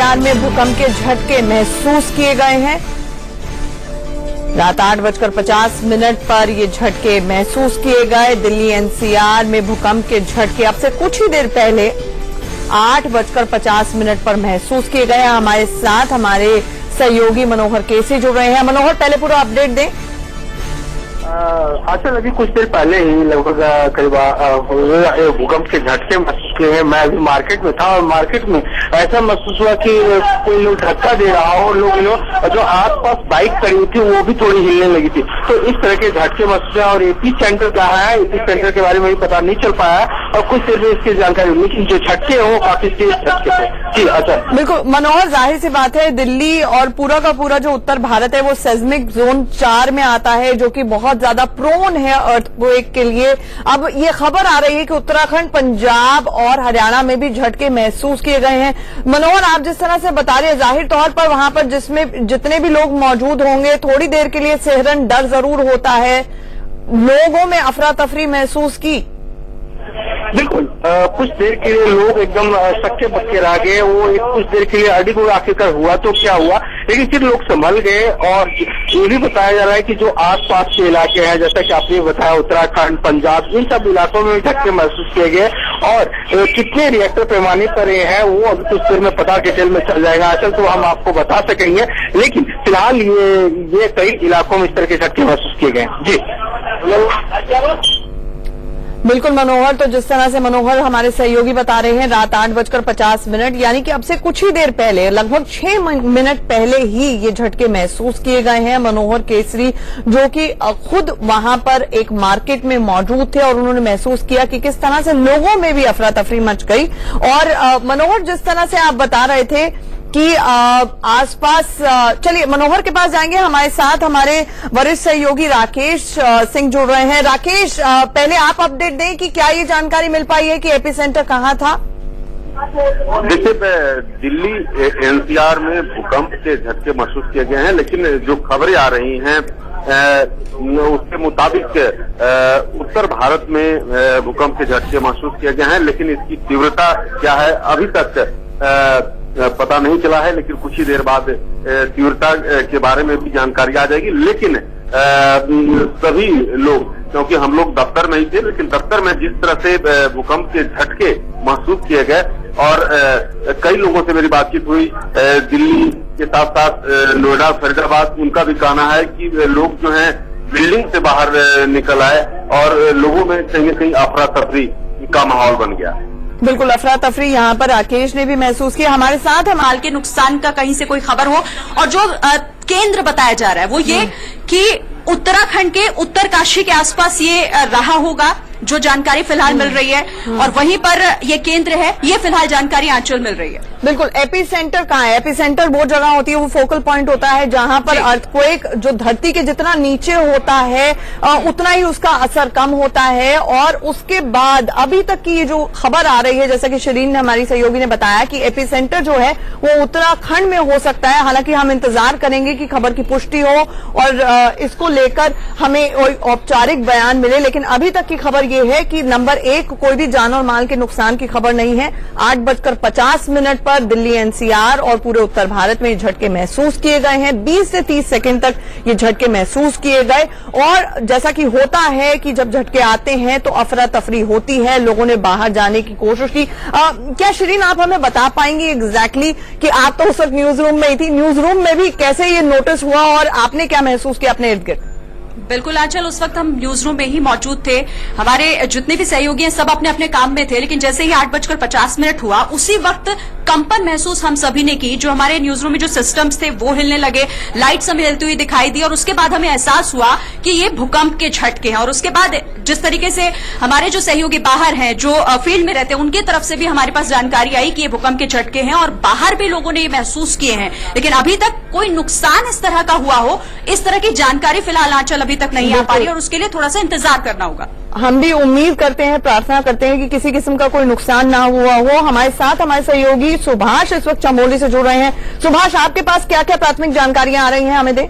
NCR में भूकंप के झटके महसूस किए गए हैं। रात 8:50 पर ये झटके महसूस किए गए। दिल्ली एनसीआर में भूकंप के झटके अब से कुछ ही देर पहले 8:50 पर महसूस किए गए। हमारे साथ हमारे सहयोगी मनोहर केसी जुड़ रहे हैं। मनोहर, पहले पूरा अपडेट दें। आचल, अभी कुछ देर पहले ही लगभग करीब भूकंप के झटके महसूस किए हैं। मैं अभी मार्केट में था और मार्केट में ऐसा महसूस हुआ कि कोई लोग धक्का दे रहा हो और लोग जो आसपास बाइक खड़ी हुई थी वो भी थोड़ी हिलने लगी थी। तो इस तरह के झटके महसूस हुआ। और एपी सेंटर कहाँ है, एपी सेंटर के बारे में भी पता नहीं चल पाया और कुछ देर में इसकी जानकारी हुई, लेकिन जो झटके हो काफी तेज झटके थे। जी अच्छा, बिल्कुल मनोहर, जाहिर सी बात है दिल्ली और पूरा का पूरा जो उत्तर भारत है वो सेस्मिक जोन 4 में आता है, जो कि बहुत ज्यादा प्रोन है अर्थक्वेक के लिए। अब ये खबर आ रही है कि उत्तराखंड, पंजाब और हरियाणा में भी झटके महसूस किए गए हैं। मनोहर, आप जिस तरह से बता रहे हैं, जाहिर तौर पर वहां पर जिसमें जितने भी लोग मौजूद होंगे, थोड़ी देर के लिए सेहरन डर जरूर होता है। लोगों में अफरा तफरी महसूस की। बिल्कुल, कुछ देर के लिए लोग एकदम सक्के बक्के रह गए। वो कुछ देर के लिए अड़ी को आखिरकार हुआ तो क्या हुआ, लेकिन फिर लोग संभल गए। और ये भी बताया जा रहा है कि जो आसपास के इलाके हैं, जैसा कि आपने बताया उत्तराखंड, पंजाब, इन सब इलाकों में झटके महसूस किए गए। और कितने रिएक्टर पैमाने पर ये है वो अभी कुछ देर में पता डिटेल में चल जाएगा। असल तो हम आपको बता सकेंगे, लेकिन फिलहाल ये कई इलाकों में इस तरह के झटके महसूस किए गए। जी बिल्कुल मनोहर, तो जिस तरह से मनोहर हमारे सहयोगी बता रहे हैं, रात 8:50 यानी कि अब से कुछ ही देर पहले, लगभग 6 मिनट पहले ही ये झटके महसूस किए गए हैं। मनोहर केसरी जो कि खुद वहां पर एक मार्केट में मौजूद थे और उन्होंने महसूस किया कि किस तरह से लोगों में भी अफरा तफरी मच गई। और मनोहर, जिस तरह से आप बता रहे थे कि आसपास, चलिए मनोहर के पास जाएंगे। हमारे साथ हमारे वरिष्ठ सहयोगी राकेश सिंह जुड़ रहे हैं। राकेश, पहले आप अपडेट दें कि क्या ये जानकारी मिल पाई है कि एपिसेंटर कहाँ था? देखिए, दिल्ली एनसीआर में भूकंप के झटके महसूस किए गए हैं, लेकिन जो खबरें आ रही हैं उसके मुताबिक उत्तर भारत में भूकंप के झटके महसूस किए गए हैं, लेकिन इसकी तीव्रता क्या है अभी तक पता नहीं चला है। लेकिन कुछ ही देर बाद तीव्रता के बारे में भी जानकारी आ जाएगी। लेकिन सभी लोग, क्योंकि हम लोग दफ्तर नहीं थे, लेकिन दफ्तर में जिस तरह से भूकंप के झटके महसूस किए गए और कई लोगों से मेरी बातचीत हुई दिल्ली के साथ साथ नोएडा, फरीदाबाद, उनका भी कहना है कि लोग जो हैं बिल्डिंग से बाहर निकल आए और लोगों में कहीं न कहीं अफरा तफरी का माहौल बन गया। बिल्कुल, अफरा तफरी यहाँ पर राकेश ने भी महसूस किया। हमारे साथ है माल के नुकसान का कहीं से कोई खबर हो। और जो केंद्र बताया जा रहा है वो ये कि उत्तराखंड के उत्तरकाशी के आसपास ये रहा होगा, जो जानकारी फिलहाल मिल रही है। और वहीं पर ये केंद्र है, ये फिलहाल जानकारी आंचल मिल रही है। बिल्कुल, एपी सेंटर कहाँ है? एपी सेंटर वो जगह होती है, वो फोकल पॉइंट होता है जहां पर अर्थक्वेक जो धरती के जितना नीचे होता है उतना ही उसका असर कम होता है। और उसके बाद अभी तक की ये जो खबर आ रही है, जैसा कि शरीन ने, हमारी सहयोगी ने बताया कि एपी सेंटर जो है वो उत्तराखंड में हो सकता है। हालांकि हम इंतजार करेंगे कि खबर की पुष्टि हो और इसको लेकर हमें औपचारिक बयान मिले। लेकिन अभी तक की खबर ये है कि नंबर 1, कोई भी जान और माल के नुकसान की खबर नहीं है। 8:50 पर दिल्ली एनसीआर और पूरे उत्तर भारत में ये झटके महसूस किए गए हैं। 20 से 30 सेकंड तक ये झटके महसूस किए गए। और जैसा कि होता है कि जब झटके आते हैं तो अफरा तफरी होती है, लोगों ने बाहर जाने की कोशिश की। क्या शरीन, आप हमें बता पाएंगे एग्जैक्टली कि आप तो उस वक्त न्यूज रूम में ही थी, न्यूज रूम में भी कैसे ये नोटिस हुआ और आपने क्या महसूस किया अपने इर्द गिर्द? बिल्कुल आंचल, उस वक्त हम न्यूज रूम में ही मौजूद थे। हमारे जितने भी सहयोगी हैं सब अपने अपने काम में थे। लेकिन जैसे ही 8:50 हुआ, उसी वक्त कंपन महसूस हम सभी ने की। जो हमारे न्यूज रूम में जो सिस्टम्स थे वो हिलने लगे, लाइट्स हमें हिलती हुई दिखाई दी। और उसके बाद हमें एहसास हुआ कि ये भूकंप के झटके हैं। और उसके बाद जिस तरीके से हमारे जो सहयोगी बाहर हैं, जो फील्ड में रहते हैं, उनकी तरफ से भी हमारे पास जानकारी आई कि ये भूकंप के झटके हैं और बाहर भी लोगों ने ये महसूस किए हैं। लेकिन अभी तक कोई नुकसान इस तरह का हुआ हो, इस तरह की जानकारी फिलहाल आंचल अभी तक नहीं आ पा रही और उसके लिए थोड़ा सा इंतजार करना होगा। हम भी उम्मीद करते हैं, प्रार्थना करते हैं कि किसी किस्म का कोई नुकसान ना हुआ हो। हमारे साथ हमारे सहयोगी सुभाष इस वक्त चमोली से जुड़ रहे हैं। सुभाष, आपके पास क्या क्या प्राथमिक जानकारियां आ रही हैं, हमें दें।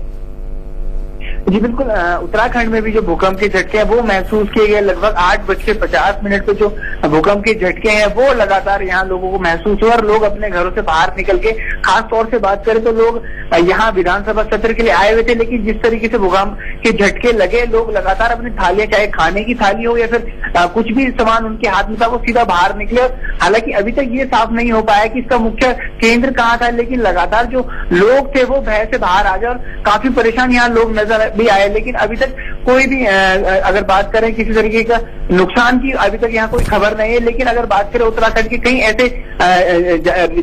जी बिल्कुल, उत्तराखंड में भी जो भूकंप के झटके हैं वो महसूस किए गए। लगभग 8:50 पे जो भूकंप के झटके हैं वो लगातार यहाँ लोगों को महसूस हुआ और लोग अपने घरों से बाहर निकल के, खास तौर से बात करें तो लोग यहाँ विधानसभा सत्र के लिए आए हुए थे, लेकिन जिस तरीके से भूकंप के झटके लगे, लोग लगातार अपनी थालियां, चाहे खाने की थाली हो या फिर कुछ भी सामान उनके हाथ में था, वो सीधा बाहर निकले। हालांकि अभी तक ये साफ नहीं हो पाया कि इसका मुख्य केंद्र कहाँ था, लेकिन लगातार जो लोग थे वो भय से बाहर आ गए और काफी परेशान यहाँ लोग नजर भी आए। लेकिन अभी तक कोई भी अगर बात करें किसी तरीके का नुकसान की, अभी तक यहाँ कोई खबर नहीं है। लेकिन अगर बात करें उत्तराखंड के कई ऐसे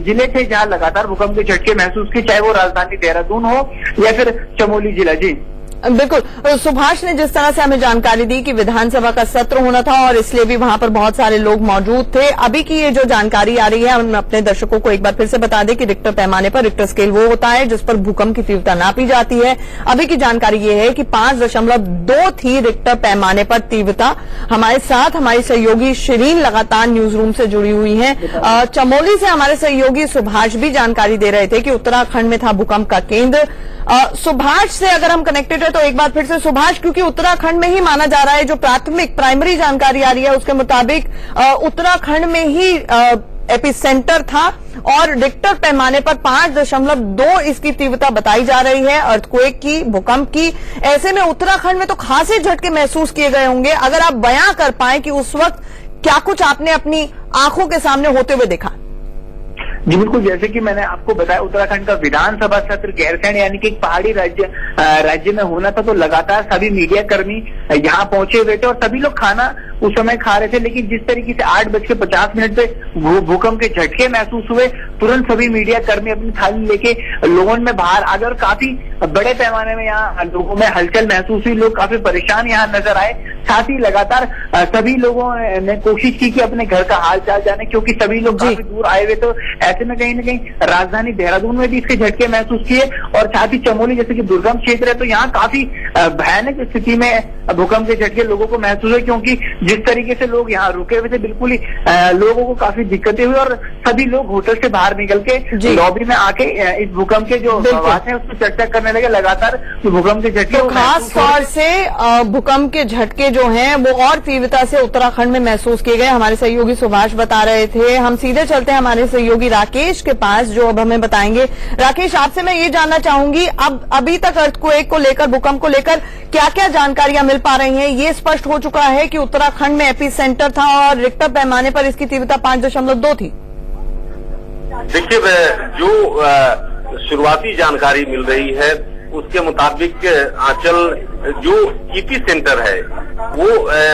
जिले थे जहाँ लगातार भूकंप के झटके महसूस किए, चाहे वो राजधानी देहरादून हो या फिर चमोली जिला। जी बिल्कुल, सुभाष ने जिस तरह से हमें जानकारी दी कि विधानसभा का सत्र होना था और इसलिए भी वहां पर बहुत सारे लोग मौजूद थे। अभी की ये जो जानकारी आ रही है, हम अपने दर्शकों को एक बार फिर से बता दें कि रिक्टर पैमाने पर, रिक्टर स्केल वो होता है जिस पर भूकंप की तीव्रता नापी जाती है। अभी की जानकारी ये है कि 5.2 थी रिक्टर पैमाने पर तीव्रता। हमारे साथ हमारी सहयोगी शिरीन लगातार न्यूज रूम से जुड़ी हुई है। चमोली से हमारे सहयोगी सुभाष भी जानकारी दे रहे थे कि उत्तराखंड में था भूकंप का केंद्र। सुभाष से अगर हम कनेक्टेड है तो एक बार फिर से सुभाष, क्योंकि उत्तराखंड में ही माना जा रहा है, जो प्राइमरी जानकारी आ रही है उसके मुताबिक उत्तराखंड में ही एपिसेंटर था और रिक्टर पैमाने पर 5.2 इसकी तीव्रता बताई जा रही है अर्थक्वेक की, भूकंप की। ऐसे में उत्तराखंड में तो खासे झटके महसूस किए गए होंगे। अगर आप बयां कर पाए कि उस वक्त क्या कुछ आपने अपनी आंखों के सामने होते हुए देखा। जी बिल्कुल, जैसे कि मैंने आपको बताया, उत्तराखंड का विधानसभा सत्र गैरसैंण यानी कि एक पहाड़ी राज्य में होना था, तो लगातार सभी मीडिया कर्मी यहाँ पहुंचे हुए थे और सभी लोग खाना उस समय खा रहे थे। लेकिन जिस तरीके से 8:50 पे भूकंप के झटके महसूस हुए, तुरंत सभी मीडिया कर्मी अपनी थाली लेके लोगों में बाहर आ गए और काफी बड़े पैमाने में यहाँ लोगों में हलचल महसूस हुई। लोग काफी परेशान यहाँ नजर आए। साथ ही लगातार सभी लोगों ने कोशिश की कि अपने घर का हाल चाल जाने, क्योंकि सभी लोग काफी दूर आए हुए, तो ऐसे में कहीं ना कहीं राजधानी देहरादून में भी इसके झटके महसूस किए। और साथ ही चमोली जैसे कि दुर्गम क्षेत्र है, तो यहाँ काफी भयानक स्थिति में भूकंप के झटके लोगों को महसूस हुए, क्योंकि जिस तरीके से लोग यहाँ रुके हुए थे, बिल्कुल ही लोगों को काफी दिक्कतें हुई और सभी लोग होटल से बाहर निकल के लॉबी में आके इस भूकंप के जो बात है उसको चर्चा करने लगे। लगातार भूकंप के झटके, खास तौर से भूकंप के झटके जो हैं वो और तीव्रता से उत्तराखंड में महसूस किए गए। हमारे सहयोगी सुभाष बता रहे थे। हम सीधे चलते हैं हमारे सहयोगी राकेश के पास, जो अब हमें बताएंगे। राकेश, आपसे मैं ये जानना चाहूंगी, अब अभी तक अर्थक्वेक को लेकर, भूकंप को लेकर क्या क्या जानकारियां मिल पा रही हैं? ये स्पष्ट हो चुका है कि उत्तराखंड में एपिसेंटर था और रिक्टर पैमाने पर इसकी तीव्रता 5.2 थी। देखिए, जो शुरुआती जानकारी मिल रही है उसके मुताबिक आंचल जो ईपी सेंटर है वो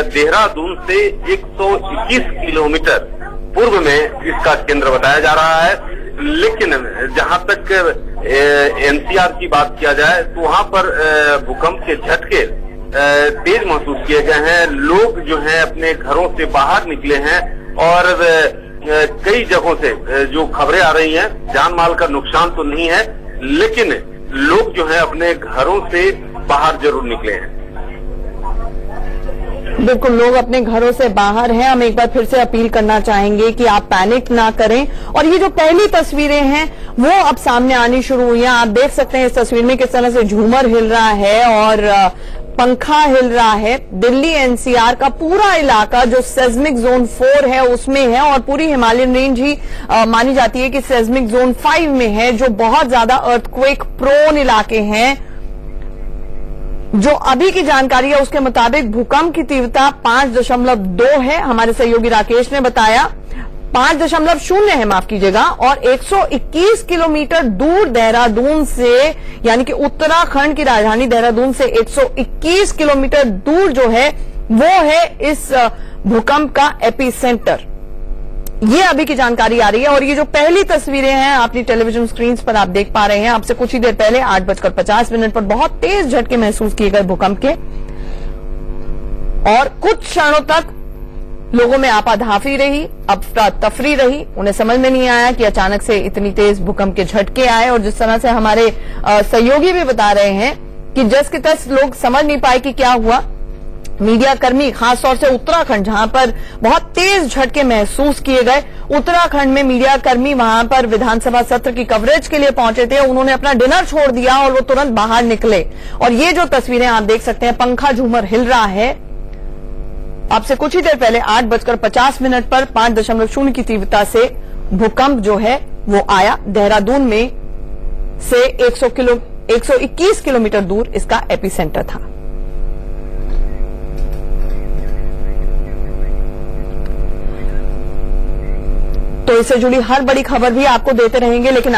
देहरादून से 121 किलोमीटर पूर्व में इसका केंद्र बताया जा रहा है। लेकिन जहां तक एनसीआर की बात किया जाए तो वहां पर भूकंप के झटके तेज महसूस किए गए हैं। लोग जो हैं अपने घरों से बाहर निकले हैं और कई जगहों से जो खबरें आ रही हैं, जान माल का नुकसान तो नहीं है, लेकिन लोग जो हैं अपने घरों से बाहर जरूर निकले हैं। बिल्कुल, लोग अपने घरों से बाहर हैं। हम एक बार फिर से अपील करना चाहेंगे कि आप पैनिक ना करें। और ये जो पहली तस्वीरें हैं वो अब सामने आनी शुरू हुई हैं। आप देख सकते हैं इस तस्वीर में किस तरह से झूमर हिल रहा है और पंखा हिल रहा है। दिल्ली एनसीआर का पूरा इलाका जो सेस्मिक जोन 4 है उसमें है और पूरी हिमालयन रेंज ही मानी जाती है कि सेस्मिक जोन 5 में है, जो बहुत ज्यादा अर्थक्वेक प्रोन इलाके हैं। जो अभी की जानकारी है उसके मुताबिक भूकंप की तीव्रता 5.2 है। हमारे सहयोगी राकेश ने बताया 5.0 है, माफ कीजिएगा, और 121 किलोमीटर दूर देहरादून से, यानी कि उत्तराखंड की राजधानी देहरादून से 121 किलोमीटर दूर जो है वो है इस भूकंप का एपिसेंटर। ये अभी की जानकारी आ रही है और ये जो पहली तस्वीरें हैं अपनी टेलीविजन स्क्रीन पर आप देख पा रहे हैं। आपसे कुछ ही देर पहले 8:50 पर बहुत तेज झटके महसूस किए गए भूकंप के और कुछ क्षणों तक लोगों में आपाधापी रही, अफरा तफरी रही। उन्हें समझ में नहीं आया कि अचानक से इतनी तेज भूकंप के झटके आए और जिस तरह से हमारे सहयोगी भी बता रहे हैं कि जस के तस लोग समझ नहीं पाए कि क्या हुआ। मीडिया कर्मी, खासतौर से उत्तराखंड जहां पर बहुत तेज झटके महसूस किए गए, उत्तराखंड में मीडिया कर्मी वहां पर विधानसभा सत्र की कवरेज के लिए पहुंचे थे। उन्होंने अपना डिनर छोड़ दिया और वो तुरंत बाहर निकले। और ये जो तस्वीरें आप देख सकते हैं, पंखा झूमर हिल रहा है। आपसे कुछ ही देर पहले 8:50 पर 5.0 की तीव्रता से भूकंप जो है वो आया। देहरादून में से 121 किलोमीटर दूर इसका एपिसेंटर था। तो इससे जुड़ी हर बड़ी खबर भी आपको देते रहेंगे, लेकिन